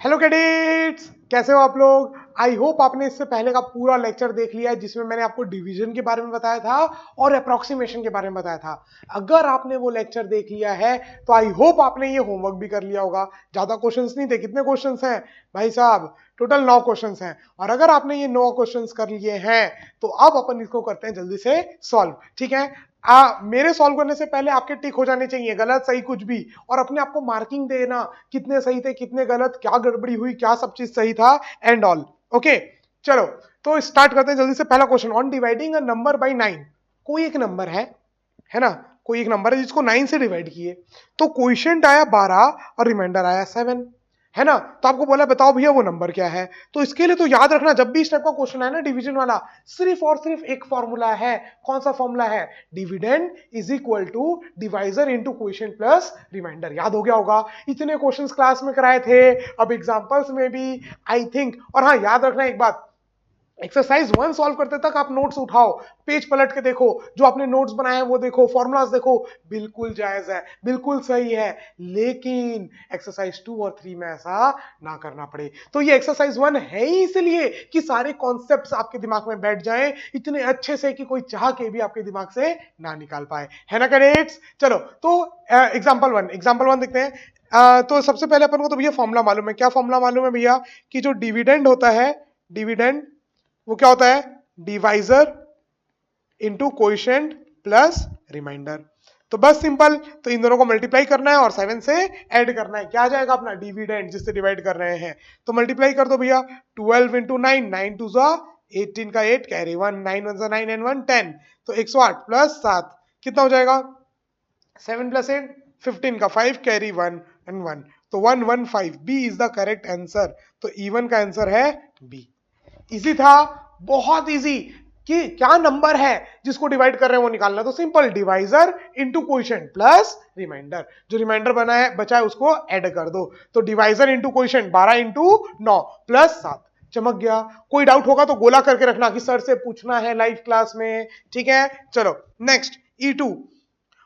Hello cadets, कैसे हो आप लोग। आई होप आपने इससे पहले का पूरा लेक्चर देख लिया है जिसमें मैंने आपको डिवीजन के बारे में बताया था और अप्रोक्सीमेशन के बारे में बताया था। अगर आपने वो लेक्चर देख लिया है तो आई होप आपने ये होमवर्क भी कर लिया होगा। ज्यादा क्वेश्चंस नहीं थे। कितने क्वेश्चंस हैं भाई साहब? टोटल 9 क्वेश्चंस हैं। और अगर आपने ये 9 क्वेश्चंस कर लिए हैं तो अब अपन इसको करते हैं जल्दी से सॉल्व। ठीक है। मेरे सॉल्व करने से पहले आपके टिक हो जाने चाहिए, गलत सही कुछ भी, और अपने आप को मार्किंग देना, कितने सही थे कितने गलत, क्या गड़बड़ी हुई, क्या सब चीज सही था एंड ऑल। ओके, चलो तो स्टार्ट करते हैं जल्दी से। पहला question, on dividing a number bye 9। कोई एक नंबर है ना, कोई एक नंबर है जिसको 9 से डिवाइड किए, तो क्वोशिएंट आया 12 और रिमाइंडर आया 7, है ना। तो आपको बोला बताओ भैया वो नंबर क्या है। तो इसके लिए तो याद रखना, जब भी इस टाइप का क्वेश्चन है ना डिवीजन वाला, सिर्फ और सिर्फ एक फॉर्मूला है। कौन सा फॉर्मूला है? Dividend is equal to divisor into quotient plus reminder. याद हो गया होगा, इतने क्वेश्चंस क्लास में कराए थे, अब एग्जांपल्स में भी आई थिंक। और हाँ, याद रखना एक बात, एक्सरसाइज 1 सॉल्व करते तक आप नोट्स उठाओ, पेज पलट के देखो, जो आपने नोट्स बनाए हैं वो देखो, फॉर्मूलाज देखो, बिल्कुल जायज है, बिल्कुल सही है। लेकिन एक्सरसाइज 2 और 3 में ऐसा ना करना पड़े। तो ये एक्सरसाइज 1 है ही इसलिए कि सारे कॉन्सेप्ट्स आपके दिमाग में बैठ जाएं इतने अच्छे से कि कोई चाह के भी आपके दिमाग से ना निकाल पाए, है ना कैडेट्स। चलो तो एग्जांपल 1 देखते हैं। तो सबसे पहले अपन को तो भैया फॉर्मूला मालूम है। क्या फॉर्मूला मालूम है भैया? कि जो डिविडेंड होता है, डिविडेंड वो क्या होता है? Divisor into quotient plus reminder. तो बस सिंपल, तो इन दोनों को मल्टीप्लाई करना है और 7 से ऐड करना है। क्या आ जाएगा अपना? डिविडेंड, जिससे डिवाइड कर रहे हैं। तो मल्टीप्लाई कर दो भैया, 12 इंटू 9, 9 टू जा 18 का 8 कैरी 1, 9 1 जा 9 एंड 1 10, तो 108 प्लस 7 कितना हो जाएगा? 7 प्लस 8 15 का 5 कैरी 1 एंड 1, तो 115। B is the correct answer. तो इवन का आंसर है बी। इजी था, बहुत इजी। कि क्या नंबर है जिसको डिवाइड कर रहे हैं वो निकालना। तो simple, divisor into quotient plus remainder, जो रिमाइंडर बना है बचा है उसको ऐड कर दो। तो divisor into quotient 12 into 9 plus 7, चमक गया। कोई डाउट होगा तो गोला करके रखना कि सर से पूछना है लाइव क्लास में। ठीक है, चलो next E2।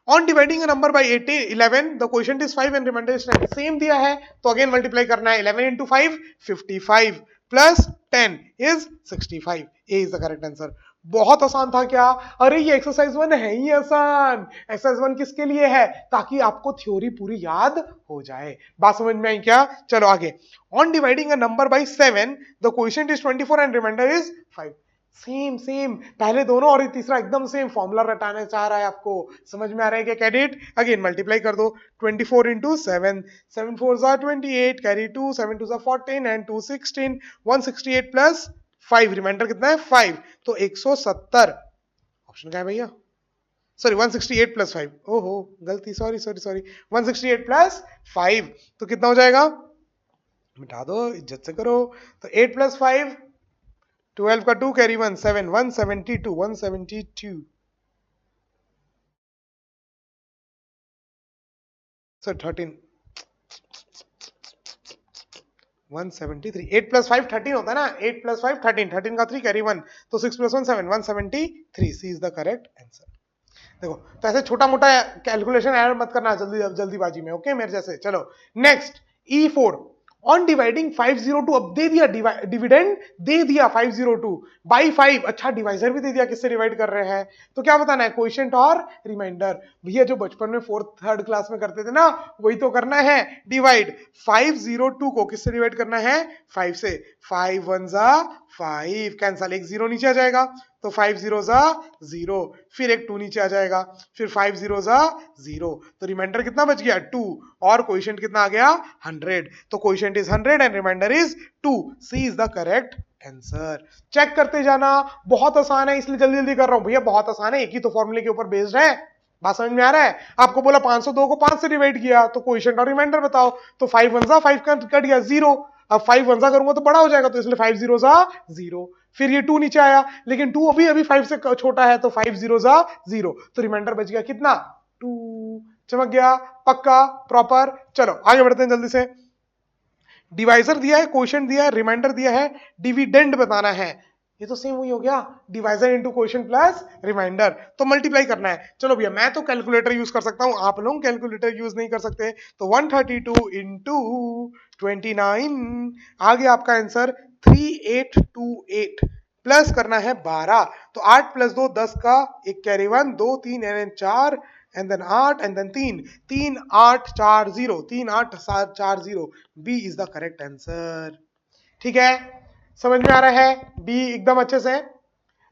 On dividing a number by 18 11 the quotient is 5 and reminder is 10। Same दिया है तो अगेन मल्टीप्लाई करना है। 11 into 5 55 plus 10 is 65। A is the correct answer. बहुत आसान था क्या? अरे ये एक्सरसाइज 1 है ही आसान। एक्सरसाइज 1 किसके लिए है? ताकि आपको थ्योरी पूरी याद हो जाए। बात समझ में आई क्या? चलो आगे। On dividing a number by 7 the quotient is 24 and reminder is 5। Same same, पहले दोनों और तीसरा एकदम सेम। फॉर्मूला रटाने चाह रहा है आपको, समझ में आ रहा है क्या कैडेट? अगेन मल्टीप्लाई कर दो, 24 इंटू 7, 7 4 जा 28 कैरी 2, 7 2 जा 14 एंड 2 16, 168 प्लस 5 रिमाइंडर कितना है? 5, तो 170। ऑप्शन क्या है भैया? सॉरी 168 प्लस 5, ओहो गलती, सॉरी सॉरी सॉरी, 168 प्लस 5 तो कितना हो जाएगा? मिटा दो, इज्जत से करो। तो 8 प्लस 5 12 का 2 कैरी 1 7, 172 172, सर 13 173। 8 प्लस 5 13 होता है ना, 8 प्लस 5 13, 13 का 3 कैरी 1, तो 6 plus 1 7, 173। C is the correct answer. देखो, तो ऐसे छोटा मोटा कैलकुलेशन एरर मत करना जल्दीबाजी में, ओके मेरे जैसे। चलो नेक्स्ट E4। ऑन डिवाइडिंग 502, अब दे दिया डिविडेंड, दे दिया 502 बाई 5। अच्छा, डिवाइजर भी दे दिया, किससे डिवाइड कर रहे हैं। तो क्या बताना है? क्वोशिएंट और रिमाइंडर। भैया जो बचपन में 4th 3rd क्लास में करते थे ना, वही तो करना है। डिवाइड 502 को किससे डिवाइड करना है? 5 से। 5 1 जा 5, कैंसल, एक जीरो नीचे आ जाएगा, तो 5 0 जा 0, फिर एक 2 नीचे आ जाएगा, फिर 5 0 जा 0, तो रिमाइंडर कितना बच गया? 2, और क्वोशिएंट कितना आ गया? 100। तो quotient is 100 and reminder is 2। C is the correct answer. Check करते जाना, बहुत आसान है इसलिए जल्दी जल्दी कर रहा हूं भैया, बहुत आसान है, एक ही तो फॉर्मूले के ऊपर बेस्ड है। बात समझ में आ रहा है? आपको बोला 502 को 5 से डिवाइड किया, तो क्वोशिएंट और रिमाइंडर बताओ, तो 5 1 जा 5 कट गया 0। अब 5 1 जा करूंगा तो बड़ा हो जाएगा, तो इसलिए 5 0 जा 0, फिर ये 2 नीचे आया, लेकिन 2 अभी अभी 5 से छोटा है, तो 5 0 जा 0, तो रिमाइंडर बच गया कितना? 2। चमक गया, पक्का, प्रॉपर। चलो आगे बढ़ते हैं जल्दी से। डिवाइजर दिया है, क्वोशिएंट दिया है, रिमाइंडर दिया है, डिविडेंड बताना है। ये तो सेम वही हो गया, divisor into quotient plus reminder. तो मल्टीप्लाई करना है। चलो भैया मैं तो कैलकुलेटर यूज कर सकता हूं, आप लोग कैलकुलेटर यूज नहीं कर सकते। तो 132 इंटू 29 आ गया आपका आंसर 3828, प्लस करना है 12। तो 8 प्लस 2 10 का एक carry 1, 2 3 and 4 and then 8 and then 3 3 8 4 0 3 8 7 4 0। B is the correct answer. ठीक है, समझ में आ रहा है? बी एकदम अच्छे से।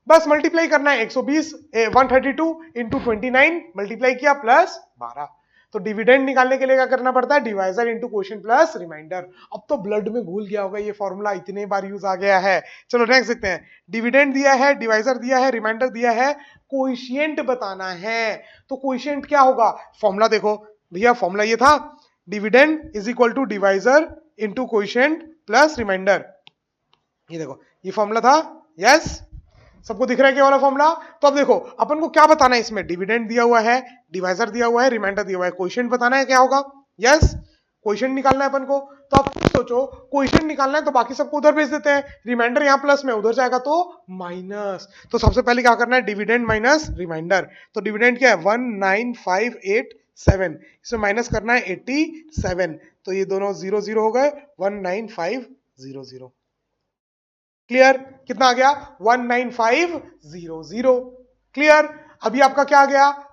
बस मल्टीप्लाई करना है 120 132 इंटू 29 मल्टीप्लाई किया प्लस 12। तो डिविडेंड निकालने के लिए क्या करना पड़ता है? Divisor into quotient plus reminder. अब तो ब्लड में घुल गया होगा ये फॉर्मूला, इतने बार यूज आ गया है। चलो नेक्स्ट देखते हैं। डिविडेंड दिया है, डिवाइजर दिया है, रिमाइंडर दिया है, कोएफिशिएंट बताना है। तो कोएफिशिएंट क्या होगा? फॉर्मूला देखो भैया, फॉर्मूला ये था, dividend is equal to divisor into coefficient plus reminder. ये देखो ये फॉर्मूला था। यस, सबको दिख रहा है क्या वाला फॉर्मूला? तो अब देखो अपन को क्या बताना है इसमें, डिविडेंड दिया हुआ है, डिवाइजर दिया हुआ है, रिमाइंडर दिया हुआ है, कोएफिशिएंट बताना है क्या होगा? यस, कोएफिशिएंट निकालना है अपन को। तो आप खुद सोचो, कोएफिशिएंट निकालना है तो बाकी सबको उधर भेज देते हैं, रिमाइंडर यहां प्लस में, उधर जाएगा तो माइनस। तो सबसे पहले क्या करना है? Dividend minus remainder. तो डिविडेंड क्या है? 19587, इसमें माइनस करना है 87। तो ये दोनों 0 0 हो गए, 19500। क्लियर? कितना आ गया? 19500। क्लियर? अभी आपका क्या आ गया?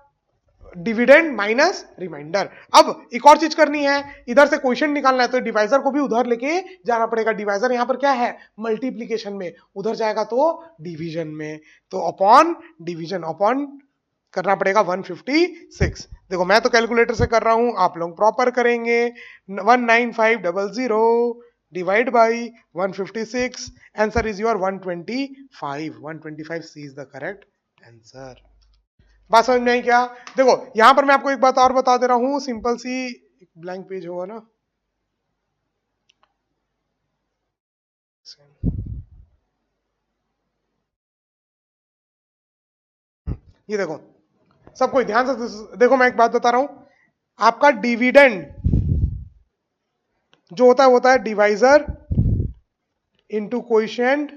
Dividend minus remainder. अब एक और चीज करनी है, इधर से क्वोशिएंट निकालना है तो डिवाइजर को भी उधर लेके जाना पड़ेगा। डिवाइजर यहां पर क्या है? मल्टीप्लीकेशन में, उधर जाएगा तो डिवीजन में। तो अपॉन डिवीजन, अपॉन करना पड़ेगा 156। देखो मैं तो कैलकुलेटर से कर रहा हूं, आप लोग प्रॉपर करेंगे। 19500 divide by 156, answer is your 125। 125 C is the correct answer. बात समझ में आई क्या? देखो यहां पर मैं आपको एक बात और बता दे रहा हूं, सिंपल सी, ब्लैंक पेज होगा ना, ये देखो सबको ध्यान से देखो, मैं एक बात बता रहा हूं, आपका डिविडेंड जो होता है वो होता है divisor into coefficient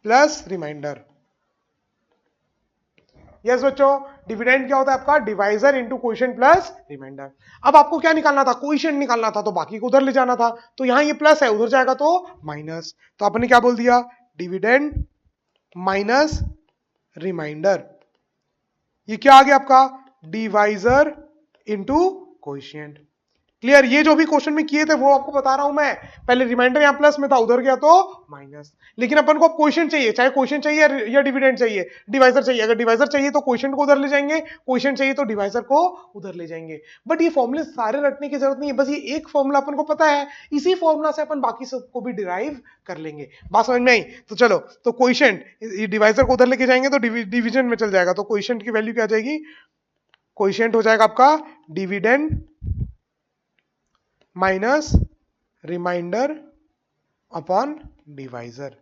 plus reminder. Yes बच्चों, डिविडेंड क्या होता है आपका? Divisor into coefficient plus reminder. अब आपको क्या निकालना था? कोएफिशिएंट निकालना था, तो बाकी को उधर ले जाना था। तो यहां ये प्लस है, उधर जाएगा तो माइनस। तो आपने क्या बोल दिया? Dividend minus remainder. ये क्या आ गया आपका? Divisor into coefficient. क्लियर? ये जो भी क्वेश्चन में किए थे वो आपको बता रहा हूं मैं। पहले रिमाइंडर यहां प्लस में था, उधर गया तो माइनस। लेकिन अपन को क्वेश्चन चाहिए, चाहे क्वेश्चन चाहिए या डिविडेंड चाहिए, डिवाइजर चाहिए। अगर डिवाइजर चाहिए तो क्वेश्चन को उधर ले जाएंगे, क्वेश्चन चाहिए तो डिवाइजर को उधर ले जाएंगे। बट ये फॉर्मूले सारे रटने की जरूरत नहीं है, बस ये एक फॉर्मूला अपन को पता है, इसी फॉर्मूला से अपन बाकी सबको भी डिराइव कर लेंगे। बात समझ में आई? तो चलो, तो क्वेश्चन डिवाइजर को उधर लेके जाएंगे तो डिवीजन में चल जाएगा। तो क्वेश्चन की वैल्यू क्या आ जाएगी? क्वेश्चन हो जाएगा आपका dividend minus remainder upon divisor.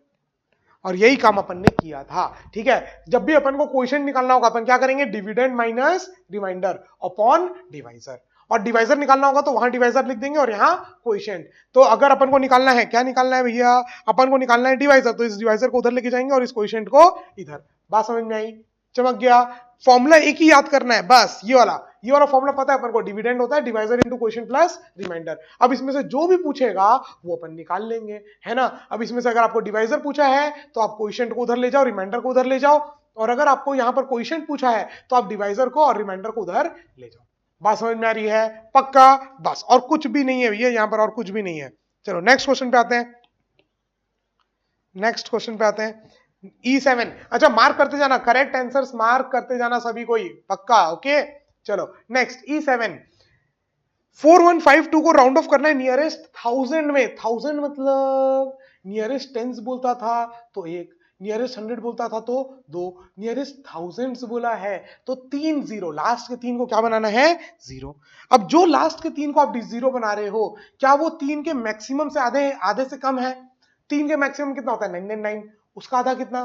और यही काम अपन ने किया था। ठीक है, जब भी अपन को क्वोशिएंट निकालना होगा अपन क्या करेंगे? Dividend minus remainder upon divisor. और डिवाइजर निकालना होगा तो वहां डिवाइजर लिख देंगे और यहां क्वोशिएंट। तो अगर अपन को निकालना है, क्या निकालना है भैया? अपन को निकालना है डिवाइजर, तो इस डिवाइजर को उधर लेके जाएंगे और इस क्वोशिएंट को इधर। बात समझ में आई? चमक गया? फॉर्मूला एक ही याद करना है बस, ये वाला फॉर्मूला पता है अपन को, डिविडेंड होता है divisor into quotient plus reminder. अब इसमें से जो भी पूछेगा वो अपन निकाल लेंगे, है ना? अब इसमें से अगर आपको डिवाइजर पूछा है तो आप क्वोशिएंट को उधर ले जाओ, रिमाइंडर को उधर ले जाओ। और अगर आपको यहां पर क्वोशिएंट पूछा है तो आप डिवाइजर को और रिमाइंडर को उधर ले जाओ। बात समझ में आ रही है? पक्का? बस, और कुछ भी नहीं है भैया यहां पर, और कुछ भी नहीं है। चलो नेक्स्ट क्वेश्चन पे आते हैं। नेक्स्ट क्वेश्चन पे आते हैं। E7, अच्छा मार्क करते जाना, करेक्ट आंसर्स मार्क करते जाना सभी कोई, पक्का? ओके चलो नेक्स्ट E7। 4152 को राउंड ऑफ करना है नियरेस्ट 1000 में। 1000 मतलब नियरेस्ट टेंस बोलता था तो एक, नियरेस्ट 100 बोलता था तो दो, नियरेस्ट थाउजेंड्स बोला है तो 3 जीरो, लास्ट के 3 को क्या बनाना है? जीरो। अब जो लास्ट के 3 को आप जीरो बना रहे हो, क्या वो 3 के मैक्सिमम से आधे आधे से कम है? 3 के मैक्सिमम कितना होता है? 999। उसका आधा कितना?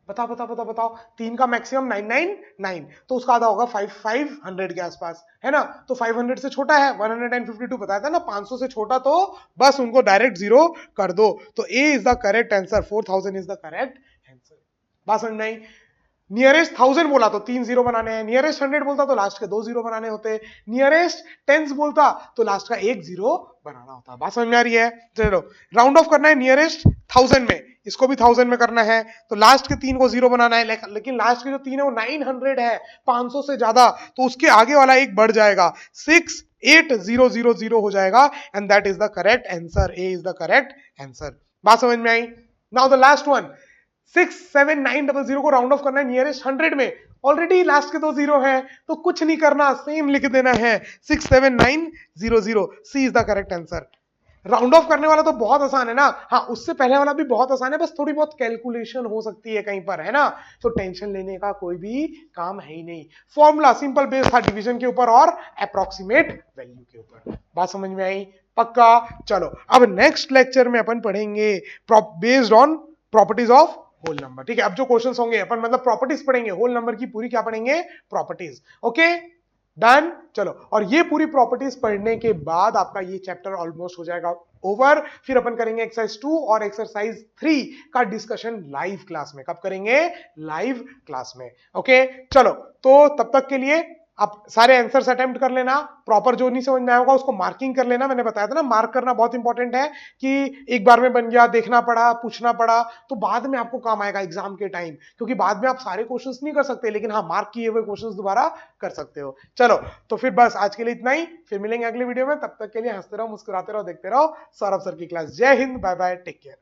बताओ बताओ बताओ बताओ, 3 का मैक्सिमम 999, तो उसका आधा होगा 500 के आसपास, है ना। तो 500 से छोटा है 152 बताया था ना, 500 से छोटा, तो बस उनको डायरेक्ट जीरो कर दो। तो A is the correct answer, 4000 is the correct answer. बात समझ में आई। नियरेस्ट 1000 बोला तो 3 जीरो बनाने हैं, नियरेस्ट 100 बोलता तो लास्ट के 2 जीरो बनाने होते, नियरेस्ट टेंस बोलता तो लास्ट का 1 जीरो बनाना होता। बात समझ में आ रही है। चलो राउंड ऑफ करना है नियरेस्ट 1000 में, इसको भी 1000 में करना है, तो लास्ट के 3 को जीरो बनाना है, लेकिन लास्ट के जो 3 है वो 900 है, 500 से ज्यादा, तो उसके आगे वाला एक बढ़ जाएगा, 68000 हो जाएगा, and that is the correct answer. A is the correct answer. बात समझ में आई। नाउ द लास्ट वन, 67900 को राउंड ऑफ करना है नियरेस्ट 100 में, ऑलरेडी लास्ट के 2 जीरो हैं, तो कुछ नहीं करना, सेम लिख देना है 67900, C is the correct answer. Round off करने वाला तो बहुत आसान है ना, हाँ उससे पहले वाला भी बहुत आसान है, बस थोड़ी बहुत कैलकुलेशन हो सकती है कहीं पर, है ना, तो टेंशन लेने का कोई भी काम है ही नहीं। फॉर्मूला सिंपल बेस था डिवीजन के ऊपर और अप्रोक्सीमेट वैल्यू के ऊपर। बात समझ में आई पक्का। चलो अब नेक्स्ट लेक्चर में अपन पढ़ेंगे based on properties of whole number. ठीक है, अब जो क्वेश्चंस होंगे अपन मतलब प्रॉपर्टीज पढ़ेंगे, होल नंबर की पूरी क्या पढ़ेंगे, प्रॉपर्टीज। Okay done. चलो, और ये पूरी प्रॉपर्टीज पढ़ने के बाद आपका ये चैप्टर ऑलमोस्ट हो जाएगा ओवर। फिर अपन करेंगे एक्सरसाइज 2 और एक्सरसाइज 3 का डिस्कशन लाइव क्लास में। कब करेंगे, लाइव क्लास में। ओके चलो, तो तब तक के लिए आप सारे आंसर्स अटेम्प्ट कर लेना, प्रॉपर जो नहीं समझ में आया होगा उसको मार्किंग कर लेना। मैंने बताया था ना, मार्क करना बहुत इंपॉर्टेंट है, कि एक बार में बन गया, देखना पड़ा, पूछना पड़ा, तो बाद में आपको काम आएगा एग्जाम के टाइम, क्योंकि बाद में आप सारे क्वेश्चंस नहीं कर सकते, लेकिन हाँ मार्क किए हुए क्वेश्चंस दोबारा कर सकते हो। चलो तो फिर बस आज के लिए इतना ही, फिर मिलेंगे अगले वीडियो में, तब तक के लिए हंसते रहो, मुस्कुराते रहो, देखते रहो सौरभ सर की क्लास। जय हिंद, बाय बाय, टेक केयर।